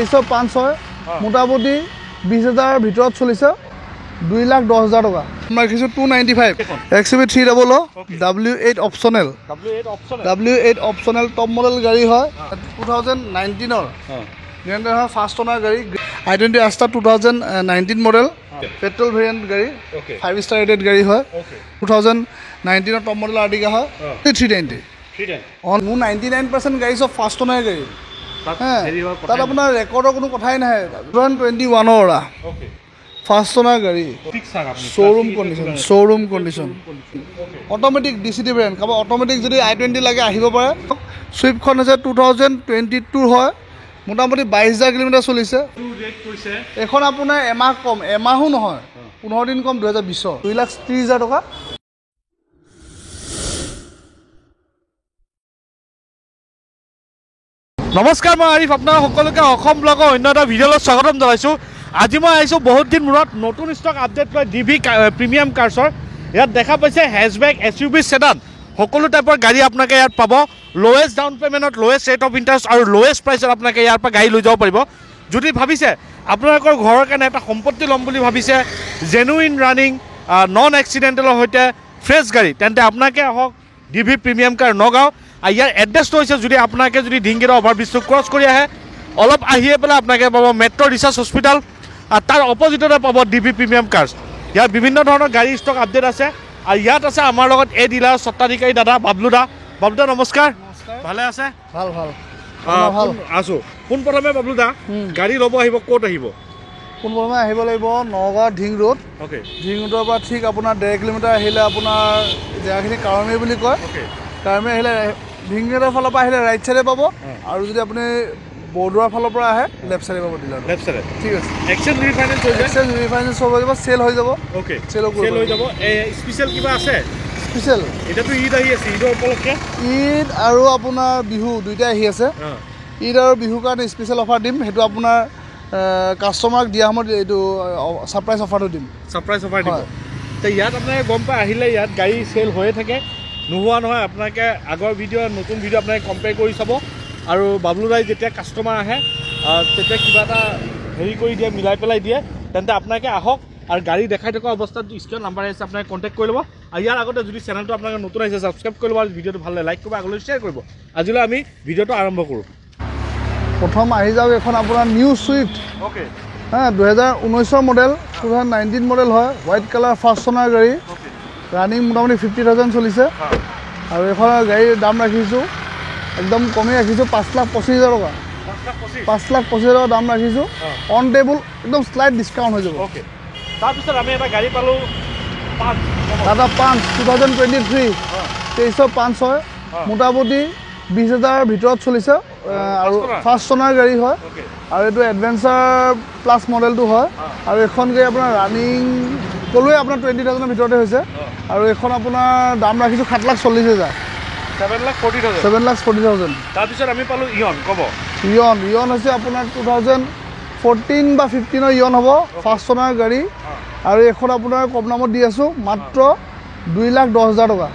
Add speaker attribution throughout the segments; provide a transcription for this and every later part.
Speaker 1: 2305 হয় মোটামুটি 20,000 ভিতৰত চলিছে 2,10,000 টকা আমরা রাখিছো 295 XUV 300 W8 optional W8 optional top model গাড়ী হয় 2019 ৰ নিয়ন্ত্ৰণ হয় ফাৰ্ষ্ট ওনাৰ গাড়ী i20 Astra 2019 model petrol variant গাড়ী 5 স্টাৰ ৰেটেড গাড়ী হয় 2019 ৰ টপ মডেল আৰ্টিকা হয় 390 অন 99% গাড়ী সব ফাৰ্ষ্ট ওনাৰ গাড়ী তাত আপোনাৰ ৰেকৰ্ডৰ কোনো কথাই নাই 2021 ৰ ফাৰ্ষ্ট ওনাৰ গাড়ী showroom condition automatic DCT brand কাৰোবাৰ অট'মেটিক যদি i20 লাগে আহিব পাৰে চুইফ্টখন হৈছে 2022 হয় মোটামুটি 22,000 কিলোমিটাৰ চলিছে এখন আপোনাৰ এমাহ কম এমাহো নহয় 15 দিন কম 2020 2,30,000 টকা
Speaker 2: নমস্কাৰ মই আৰিফ আপোনাৰ সকলোকে অসম ব্লগৰ অন্য এটা ভিডিঅ'লৈ স্বাগতম জনাইছোঁ আজি মই আহিছোঁ বহুত দিন মূৰত নতুন ষ্টক আপডেট কৰি ডিভি প্ৰিমিয়াম কাৰ্ছৰ ইয়াত দেখা পাইছে হেচবেক SUV সেডান সকলো টাইপৰ গাড়ী আপোনালোকে ইয়াত পাব লোৱেষ্ট ডাউন পে'মেণ্টত লোৱেষ্ট ৰেট অফ ইণ্টাৰেষ্ট আৰু লোৱেষ্ট প্ৰাইচত আপোনালোকে ইয়াৰ পৰা গাড়ী লৈ যাব পাৰিব যদি ভাবিছে আপোনালোকৰ ঘৰৰ কাৰণে এটা সম্পত্তি ল'ম বুলি ভাবিছে জেনুইন ৰানিং নন এক্সিডেণ্টেলৰ সৈতে ফ্ৰেছ গাড়ী তেন্তে আপোনালোকে আহক ডিভি প্ৰিমিয়াম কাৰ নগাঁও ইয়াৰ এড্ৰেছটো হৈছে যদি আপোনালোকে যদি ডিংগিৰা অভাৰব্ৰিজটো ক্ৰছ কৰি আহে অলপ আহিয়ে পেলাই আপোনালোকে পাব মেট্ৰ' ৰিচাৰ্চ হস্পিটেল আৰু তাৰ অপজিটতে পাব ডিভি প্ৰিমিয়াম কাৰ্ছ ইয়াত বিভিন্ন ধৰণৰ গাড়ী ষ্টক আপডেট আছে আৰু ইয়াত আছে আমাৰ লগত এই ডিলাৰ স্বত্বাধিকাৰী দাদা বাবলু দা নমস্কাৰ ভালে আছে
Speaker 1: ভাল
Speaker 2: আছোঁ পোনপ্ৰথমে বাবলু দা গাড়ী ল'ব আহিব ক'ত আহিব
Speaker 1: পোনপ্ৰথমে আহিব লাগিব নগাঁও ঢিং ৰোড ঢিং ৰোডৰ পৰা ঠিক আপোনাৰ 1.5 কিলোমিটাৰ আহিলে আপোনাৰ জেগাখিনি কাৰমী বুলি কয় কাৰমী আহিলে ঢিং ৰোডৰ ফালৰ পৰা আহিলে ৰাইট চাইডে পাব আৰু যদি আপুনি বৰদোৱাৰ ফালৰ পৰা আহে লেফ্ট চাইডে পাব ডিলাৰ
Speaker 2: লেফ্ট চাইডে
Speaker 1: ঠিক আছে
Speaker 2: এক্সচেঞ্জ ৰিফাইনেন্স
Speaker 1: হৈ যাব চেল হৈ যাব
Speaker 2: চেল হৈ যাব স্পেচিয়েল কিবা আছে
Speaker 1: স্পেচিয়েল
Speaker 2: এতিয়াতো ঈদ আহি আছে ঈদৰ উপলক্ষে
Speaker 1: ঈদ আৰু আপোনাৰ বিহু দুইটা আহি আছে ঈদ আৰু বিহুৰ কাৰণে স্পেচিয়েল অফাৰ দিম সেইটো আপোনাৰ কাষ্টমাৰক দিয়া সময়ত এইটো ছাৰপ্ৰাইজ অফাৰটো দিম
Speaker 2: দিব তো ইয়াত আপোনালোকে গম পাই আহিলে ইয়াত গাড়ী চেল হৈয়ে থাকে নোহোৱা নহয় আপোনালোকে আগৰ ভিডিঅ' নতুন ভিডিঅ' আপোনালোকে কম্পেয়াৰ কৰি চাব আৰু বাবলু দাই যেতিয়া কাষ্টমাৰ আহে তেতিয়া কিবা এটা হেৰি কৰি দিয়ে মিলাই পেলাই দিয়ে তেন্তে আপোনালোকে আহক আৰু গাড়ী দেখাই থকা অৱস্থাত স্ক্ৰীন নাম্বাৰ আছে আপোনালোকে কণ্টেক্ট কৰি ল'ব আৰু ইয়াৰ আগতে যদি চেনেলটো আপোনালোকে নতুন আহিছে ছাবস্ক্ৰাইব কৰি ল'ব আৰু ভিডিঅ'টো ভাল লাগে লাইক কৰিব আগলৈ শ্বেয়াৰ কৰিব আজিলৈ আমি ভিডিঅ'টো আৰম্ভ কৰোঁ
Speaker 1: প্ৰথম আহি যাওক এখন আপোনাৰ নিউ চুইফ্ট 2019 মডেল 2019 মডেল হয় হোৱাইট কালাৰ ফাৰ্ষ্ট ওনাৰ গাড়ী ৰানিং মোটামুটি 50,000 চলিছে আৰু এইখনৰ গাড়ীৰ দাম ৰাখিছোঁ একদম কমেই ৰাখিছোঁ 5,25,000 টকা 5,25,000 টকা দাম ৰাখিছোঁ অন টেবুল একদম শ্লাইট ডিছকাউণ্ট হৈ যাব
Speaker 2: তাৰপিছত আমি এটা গাড়ী পালোঁ
Speaker 1: টাটা পাঞ্চ 2023 2305 হয় মোটামুটি 20,000 ভিতৰত চলিছে আৰু ফাৰ্ষ্ট ওনাৰ গাড়ী হয় আৰু এইটো এডভেঞ্চাৰ প্লাছ মডেলটো হয় আৰু এখন গাড়ী আপোনাৰ ৰানিং ক'লোৱে আপোনাৰ 20,000 ভিতৰতে হৈছে আৰু এখন আপোনাৰ দাম ৰাখিছোঁ 7,40,000 7,40,000
Speaker 2: তাৰপিছত আমি পালোঁ ইয়ন ক'ব
Speaker 1: ইয়ন হৈছে আপোনাৰ 2014 বা 15 ইয়ন হ'ব ফাৰ্ষ্ট ওনাৰ গাড়ী আৰু এখন আপোনাৰ কম দামত দি আছোঁ মাত্ৰ 2,10,000 টকা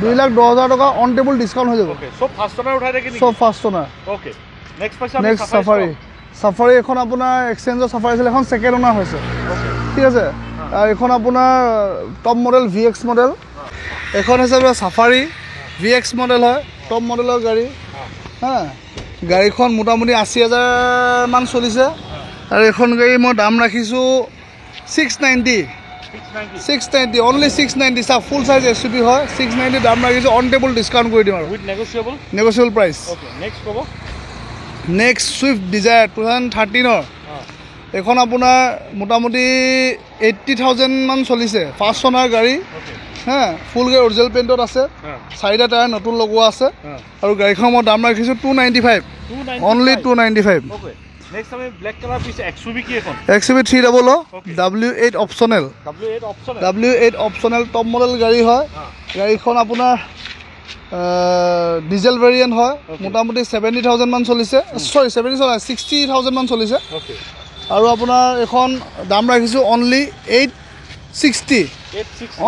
Speaker 1: 2,10,000 টকা অন টেবুল ডিছকাউণ্ট হৈ যাব
Speaker 2: চব ফাৰ্ষ্ট ওনাৰ উঠাই দিয়ে
Speaker 1: চব ফাৰ্ষ্ট ওনাৰ নেক্সট চাফাৰী এখন আপোনাৰ এক্সচেঞ্জৰ চাফাৰী আছিলে এখন ছেকেণ্ড ওনাৰ হৈছে ঠিক আছে আৰু এখন আপোনাৰ টপ মডেল VX মডেল এখন হৈছে আপোনাৰ চাফাৰী VX মডেল হয় টপ মডেলৰ গাড়ী গাড়ীখন মোটামুটি 80,000 মান চলিছে আৰু এখন গাড়ী মই দাম ৰাখিছোঁ 690 অনলি 690 চা ফুল চাইজ SUV হয় 690 দাম ৰাখিছোঁ অন টেবুল ডিছকাউণ্ট কৰি দিম আৰু
Speaker 2: with
Speaker 1: negotiable price next Swift Dzire 2013 এখন আপোনাৰ মোটামুটি 80,000 মান চলিছে ফাৰ্ষ্ট ওনাৰ গাড়ী ফুল গাড়ী অৰিজিনেল পেইণ্টত আছে 4টা টায়াৰ নতুন লগোৱা আছে আৰু গাড়ীখন মই দাম ৰাখিছোঁ 295 অনলি 295
Speaker 2: নেক্সট আমি ব্লেক কালাৰ পিছে XUV কি এখন
Speaker 1: XUV 300 W8 optional top model গাড়ী হয় গাড়ীখন আপোনাৰ ডিজেল ভেৰিয়েণ্ট হয় মোটামুটি 70,000 মান চলিছে 60,000 মান চলিছে আৰু আপোনাৰ এখন দাম ৰাখিছোঁ অনলি 860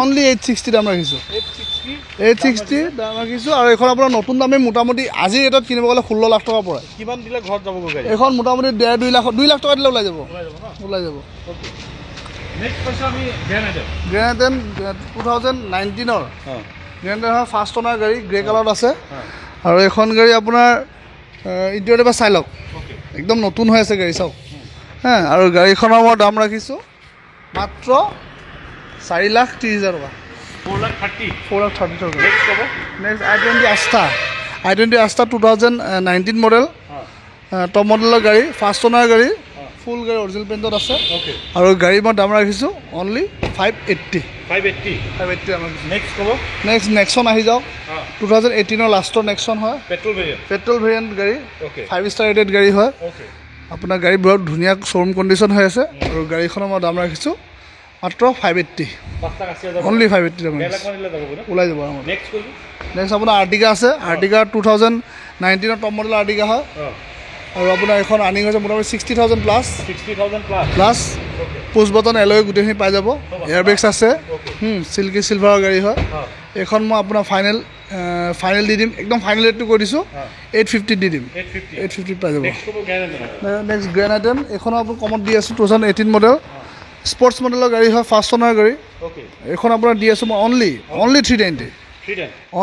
Speaker 1: অনলি 860 দাম ৰাখিছোঁ 860 দাম ৰাখিছোঁ আৰু এইখন আপোনাৰ নতুন দামে মোটামুটি আজি ৰেটত কিনিব গ'লে 16 লাখ টকা পৰে
Speaker 2: কিমান দিলে ঘৰত যাব গাড়ী
Speaker 1: এখন মোটামুটি 2 লাখ টকা দিলে ওলাই যাব
Speaker 2: নেক্সট পাইছোঁ আমি
Speaker 1: গ্ৰেণ্ড আইটেম 2019ৰ গ্ৰেণ্ড আইটেম ফাৰ্ষ্ট অনাৰ গাড়ী গ্ৰে কালাৰত আছে আৰু এইখন গাড়ী আপোনাৰ ইণ্টেৰিয়ৰ পৰা চাই লওক একদম নতুন হৈ আছে গাড়ী চাওক হা আৰু গাড়ীখনৰ মই দাম ৰাখিছোঁ মাত্ৰ 4,30,000 টকা 4,30,000 টকা নেক্সট i20 আস্থা 2019 মডেল টপ মডেলৰ গাড়ী ফাৰ্ষ্ট অনাৰ গাড়ী ফুল গাড়ী অৰিজিনেল পেইণ্টত আছে আৰু গাড়ী মই দাম ৰাখিছোঁ অনলি 580 নেক্সট নেক্সন আহি যাওক 2018ৰ লাষ্টৰ নেক্সন হয় পেট্ৰল ভেৰিয়েণ্ট গাড়ী 5 ষ্টাৰ ৰেটেড গাড়ী হয় আপোনাৰ গাড়ী বহুত ধুনীয়া শ্ব'ৰুম কণ্ডিশ্যন হৈ আছে আৰু গাড়ীখনৰ মই দাম ৰাখিছোঁ মাত্ৰ 580 অনলি 580 দাম ওলাই যাব নেক্সট আপোনাৰ আৰ্টিকা আছে আৰ্টিকা 2019ৰ টপ মডেলৰ আৰ্টিকা হয় আৰু আপোনাৰ এখন আৰ্নিং হৈছে মোটামুটি 60,000 প্লাছ পুছ বটন এলয় গোটেইখিনি পাই যাব এয়াৰবেগছ আছে চিল্কি চিলভাৰৰ গাড়ী হয় এইখন মই আপোনাৰ ফাইনেল দি দিম একদম ফাইনেল ৰেটটো কৈ দিছোঁ 850 দি দিম 850 পাই যাব নেক্সট গ্ৰেণ্ড আইটেম এইখনো আপোনাৰ কমত দি আছোঁ 2018 মডেল স্পৰ্টছ মডেলৰ গাড়ী হয় ফাৰ্ষ্ট অনাৰ গাড়ী এইখন আপোনাৰ দি আছোঁ মই অনলি 390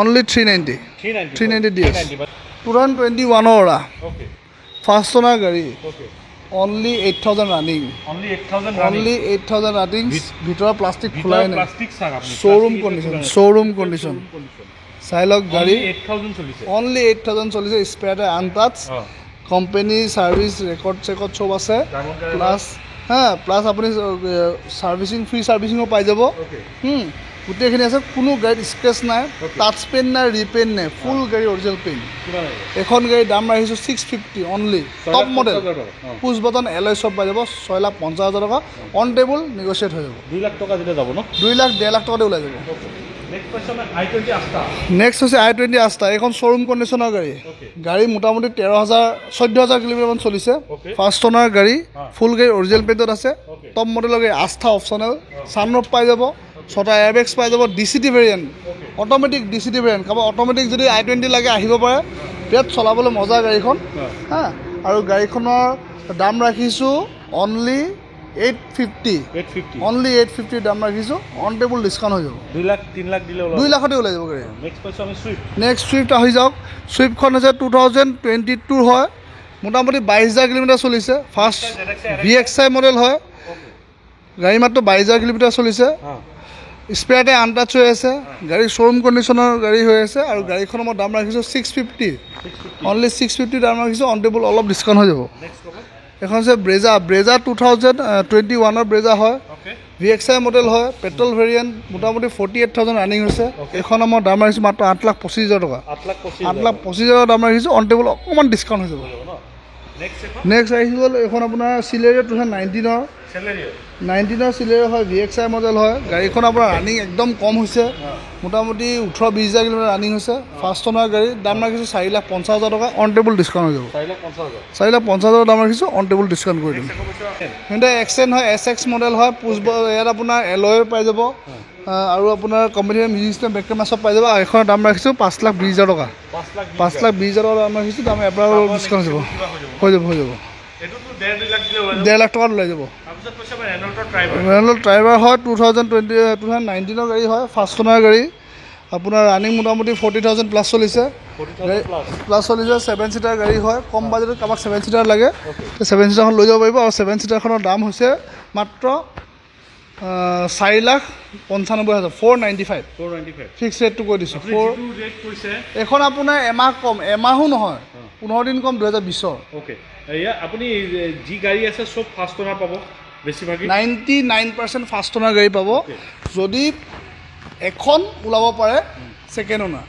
Speaker 1: অনলি 390 দি আছোঁ 2021ৰ অৰা ফাৰ্ষ্ট অনাৰ গাড়ী অনলি 8,000 ৰানিং ভিতৰৰ প্লাষ্টিক খোলাই নাই শ্ব'ৰুম কণ্ডিশ্যন চাই লওক গাড়ী অনলি 8,000 চলিছে স্পেয়াৰতে আনটাচ কোম্পানী ছাৰ্ভিচ ৰেকৰ্ড চব আছে প্লাছ আপুনি ফ্ৰী ছাৰ্ভিচিঙো পাই যাব গোটেইখিনি আছে কোনো গাড়ীত স্ক্ৰেচ নাই টাচ পেইন নাই ৰিপেইন নাই ফুল গাড়ী অৰিজিনেল পেইন এখন গাড়ীৰ দাম ৰাখিছোঁ 650 অনলি টপ মডেল পুছ বটন এলয় চব পাই যাব 6,50,000 টকা অন টেবুল নেগচিয়েট হৈ যাব
Speaker 2: 2 লাখ টকা দিলে যাব ন
Speaker 1: 1.5 লাখ টকাতে ওলাই যাব নেক্সট হৈছে i20 আস্থা এইখন শ্ব'ৰুম কণ্ডিশ্যনৰ গাড়ী মোটামুটি 14,000 কিলোমিটাৰমান চলিছে ফাৰ্ষ্ট অনাৰ গাড়ী ফুল গাড়ী অৰিজিনেল পেইণ্টত আছে টপ মডেলৰ গাড়ী আস্থা অপশ্যনেল ছানৰুফ পাই যাব 6টা এয়াৰবেগছ পাই যাব DCT variant automatic DCT variant কাৰোবাৰ অট'মেটিক যদি i20 লাগে আহিব পাৰে বিৰাট চলাবলৈ মজা গাড়ীখন আৰু গাড়ীখনৰ দাম ৰাখিছোঁ অনলি 850 অনলি 850 দাম ৰাখিছোঁ অন টেবুল ডিছকাউণ্ট হৈ যাব
Speaker 2: 2 লাখ দিলে
Speaker 1: 2 লাখতে ওলাই যাব গাড়ী
Speaker 2: নেক্সট
Speaker 1: ছুইফ্ট আহি যাওক ছুইফ্টখন হৈছে 2022 হয় মোটামুটি 22,000 কিলোমিটাৰ চলিছে ফাৰ্ষ্ট VXI মডেল হয় গাড়ী মাত্ৰ 22,000 কিলোমিটাৰ চলিছে স্পেয়াৰতে আনটাচ হৈ আছে গাড়ী শ্ব'ৰুম কণ্ডিশ্যনৰ গাড়ী হৈ আছে আৰু গাড়ীখনৰ মই দাম ৰাখিছোঁ 650 অনলি 650 দাম ৰাখিছোঁ অন টেবুল অলপ ডিছকাউণ্ট হৈ যাব এখন হৈছে ব্ৰেজা 2021ৰ ব্ৰেজা হয় VXI মডেল হয় পেট্ৰল ভেৰিয়েণ্ট মোটামুটি 48,000 ৰানিং হৈছে এইখনৰ মই দাম ৰাখিছোঁ মাত্ৰ 8,25,000 টকা 8,25,000 দাম ৰাখিছোঁ অন টেবুল অকণমান ডিছকাউণ্ট হৈ যাব নেক্সট আহি গ'ল এইখন আপোনাৰ চিলেৰিয়া 2019ৰ চিলেৰিয়া হয় VXI মডেল হয় গাড়ীখন আপোনাৰ ৰানিং একদম কম হৈছে মোটামুটি 18-20,000 কিলোমিটাৰ ৰানিং হৈছে ফাৰ্ষ্ট অনাৰ গাড়ী দাম ৰাখিছোঁ 4,50,000 টকা অন টেবুল ডিছকাউণ্ট হৈ যাব 4,50,000 দাম ৰাখিছোঁ অন টেবুল ডিছকাউণ্ট কৰি দিম কিন্তু এক্সেণ্ট হয় SX মডেল হয় ইয়াত আপোনাৰ এলয় পাই যাব আৰু আপোনাৰ কোম্পানীৰ মিউজিক চিষ্টেম বেকগ্ৰাউণ্ড চব পাই যাব আৰু এইখনৰ দাম ৰাখিছোঁ 5,20,000 টকা 5,20,000 টকা দাম ৰাখিছোঁ দাম এপ্লাই ডিছকাউণ্ট হৈ যাব 1.5 লাখ টকাত ওলাই যাব ৰেনল্ট ড্ৰাইভাৰ হয় 2019ৰ গাড়ী হয় ফাৰ্ষ্ট অনাৰ গাড়ী আপোনাৰ ৰানিং মোটামুটি 40,000 প্লাছ চলিছে 7 ছিটাৰ গাড়ী হয় কম বাজেটত কাৰোবাক 7 ছিটাৰ লাগে 7 ছিটাৰখন লৈ যাব পাৰিব আৰু 7 ছিটাৰখনৰ দাম হৈছে মাত্ৰ 4,95,000 495 ফিক্স ৰেটটো কৈ দিছোঁ এইখন আপোনাৰ এমাহ কম এমাহো নহয় 15 দিন কম 2020
Speaker 2: আপুনি যি গাড়ী আছে চব ফাৰ্ষ্ট অনাৰ পাব বেছিভাগ
Speaker 1: 99% ফাৰ্ষ্ট অনাৰ গাড়ী পাব যদি এখন ওলাব পাৰে ছেকেণ্ড অনাৰ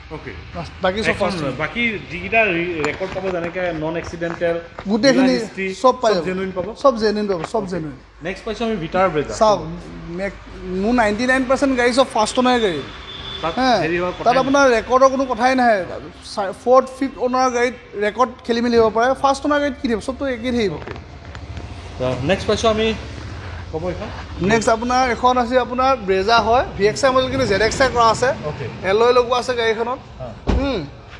Speaker 1: বাকী চব ফাৰ্ষ্ট অনাৰ
Speaker 2: বাকী যিকেইটা ৰেকৰ্ড পাব যেনেকৈ নন এক্সিডেণ্টেল
Speaker 1: গোটেইখিনি চব পাই
Speaker 2: জেনুইন পাব
Speaker 1: চব জেনুইন
Speaker 2: নেক্সট পাইছোঁ আমি ভিটাৰ ব্ৰেজা
Speaker 1: চাওক মোৰ 99% গাড়ী চব ফাৰ্ষ্ট অনাৰ গাড়ী তাত আপোনাৰ ৰেকৰ্ডৰ কোনো কথাই নাহে 4th 5th অনাৰ গাড়ীত ৰেকৰ্ড খেলি মেলি হ'ব পাৰে ফাৰ্ষ্ট অনাৰ গাড়ীত কি থাকিব চবতো একেই থাকিব
Speaker 2: নেক্সট পাইছোঁ আমি ক'ব এইখন
Speaker 1: নেক্সট আপোনাৰ এখন আছে আপোনাৰ ব্ৰেজা হয় VXI মডেল কিন্তু ZXI কৰা আছে এলয় লগোৱা আছে গাড়ীখনত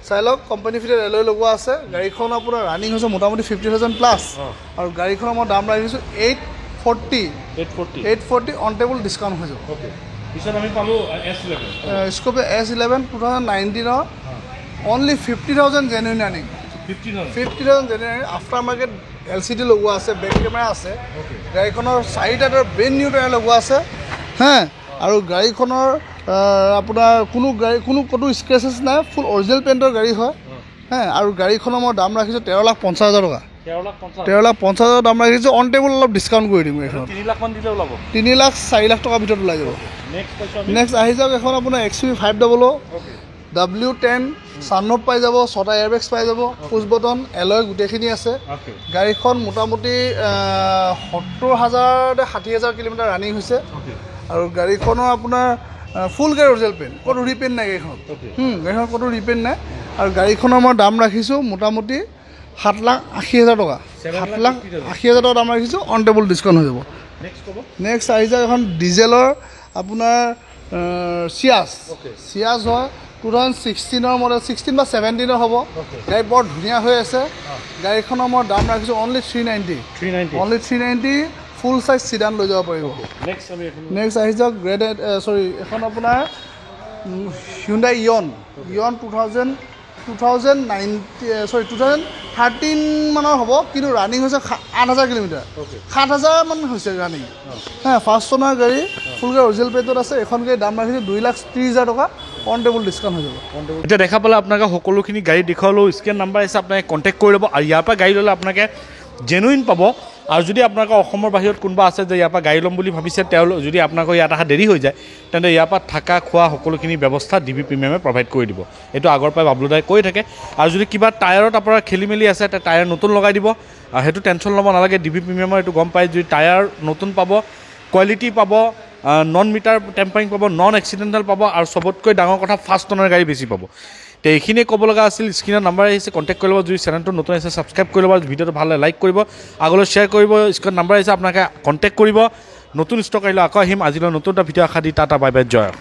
Speaker 1: চাই লওক কোম্পানী ফিটেড এলয় লগোৱা আছে গাড়ীখন আপোনাৰ ৰানিং হৈছে মোটামুটি 50,000 প্লাছ আৰু গাড়ীখনৰ মই দাম ৰাখিছোঁ 840 অন টেবল ডিছকাউণ্ট হৈ যাব
Speaker 2: পিছত আমি পালোঁ S11
Speaker 1: Scorpio S11 2019 only 50,000 genuine earning 50,000 genuine after market LCD লগোৱা আছে বেক কেমেৰা আছে গাড়ীখনৰ চাৰিটা ব্ৰেণ্ড নিউ টায়াৰ লগোৱা আছে হা আৰু গাড়ীখনৰ আপোনাৰ কোনো ক'তো স্ক্ৰেচেছ নাই ফুল অৰিজিনেল পেইণ্টৰ গাড়ী হয় হা আৰু গাড়ীখনৰ মই দাম ৰাখিছোঁ 13,50,000 টকা 13,50,000 দাম ৰাখিছোঁ অন টেবল অলপ ডিছকাউণ্ট কৰি দিম এইখন
Speaker 2: 3 লাখ মান দিলে ওলাব
Speaker 1: 3 লাখ 4 লাখ টকাৰ ভিতৰত ওলাই যাব নেক্সট আহি যাওক এখন আপোনাৰ XUV 500 W10 ছানৰুফ পাই যাব 6টা এয়াৰবেগছ পাই যাব পুছ বটন এলয় গোটেইখিনি আছে গাড়ীখন মোটামুটি 70,000 60,000 কিলোমিটাৰ ৰানিং হৈছে আৰু গাড়ীখনৰ আপোনাৰ ফুল গাড়ী অৰিজিনেল পেইণ্ট ক'তো ৰিপেইণ্ট নাই গাড়ীখনত গাড়ীখনত ক'তো ৰিপেইণ্ট নাই আৰু গাড়ীখনৰ মই দাম ৰাখিছোঁ মোটামুটি 7,80,000 টকা 7,80,000 টকা দাম ৰাখিছোঁ অন টেবল ডিছকাউণ্ট হৈ যাব নেক্সট আহি যাওক এখন ডিজেলৰ আপোনাৰ চিয়াছ হয় 2016 মডেল 16 বা 17 হ'ব গাড়ী বৰ ধুনীয়া হৈ আছে গাড়ীখনৰ মই দাম ৰাখিছোঁ অনলি 390 ফুল চাইজ চিডান লৈ যাব পাৰিব নেক্সট আহি যাওক এখন আপোনাৰ Hyundai Ion 2013 মানৰ হ'ব কিন্তু ৰানিং হৈছে 8,000 কিলোমিটাৰ 7,000 মান হৈছে ৰানিং ফাৰ্ষ্ট অনাৰ গাড়ী ফুল গাড়ী অৰিজিনেল পেইণ্টত আছে এখন গাড়ী দাম ৰাখিছোঁ 2,30,000 টকা অন টেবল ডিছকাউণ্ট হৈ যাব
Speaker 2: এতিয়া দেখা পালে আপোনালোকে সকলোখিনি গাড়ী দেখুৱালোঁ স্কেন নাম্বাৰ আছে আপোনালোকে কণ্টেক্ট কৰি ল'ব আৰু ইয়াৰ পৰা গাড়ী ল'লে আপোনালোকে জেনুইন পাব আৰু যদি আপোনালোকৰ অসমৰ বাহিৰত কোনোবা আছে যে ইয়াৰ পৰা গাড়ী ল'ম বুলি ভাবিছে তেওঁলোক যদি আপোনালোকৰ ইয়াত অহা দেৰি হৈ যায় তেন্তে ইয়াৰ পৰা থকা খোৱা সকলোখিনি ব্যৱস্থা DB প্ৰিমিয়ামে প্ৰভাইড কৰি দিব এইটো আগৰ পৰাই বাবলুদাই কৈ থাকে আৰু যদি কিবা টায়াৰত আপোনাৰ খেলি মেলি আছে তে টায়াৰ নতুন লগাই দিব আৰু সেইটো টেনশ্যন ল'ব নালাগে DB প্ৰিমিয়ামৰ এইটো গম পায় যদি টায়াৰ নতুন পাব কোৱালিটি পাব নন মিটাৰ টেম্পাৰিং পাব নন এক্সিডেণ্টেল পাব আৰু চবতকৈ ডাঙৰ কথা ফাৰ্ষ্ট অনাৰ গাড়ী বেছি পাব তো এইখিনিয়ে ক'ব লগা আছিল স্ক্ৰীনৰ নাম্বাৰ আহিছে কণ্টেক্ট কৰি ল'ব যদি চেনেলটো নতুন আহিছে ছাবস্ক্ৰাইব কৰি ল'ব ভিডিঅ'টো ভাল লাইক কৰিব আগলৈ শ্বেয়াৰ কৰিব স্ক্ৰীনৰ নাম্বাৰ আহিছে আপোনালোকে কণ্টেক্ট কৰিব নতুন ষ্টক আহিলে আকৌ আহিম আজিলৈ নতুন এটা ভিডিঅ' আশা দি টাটা বাই বাই জয়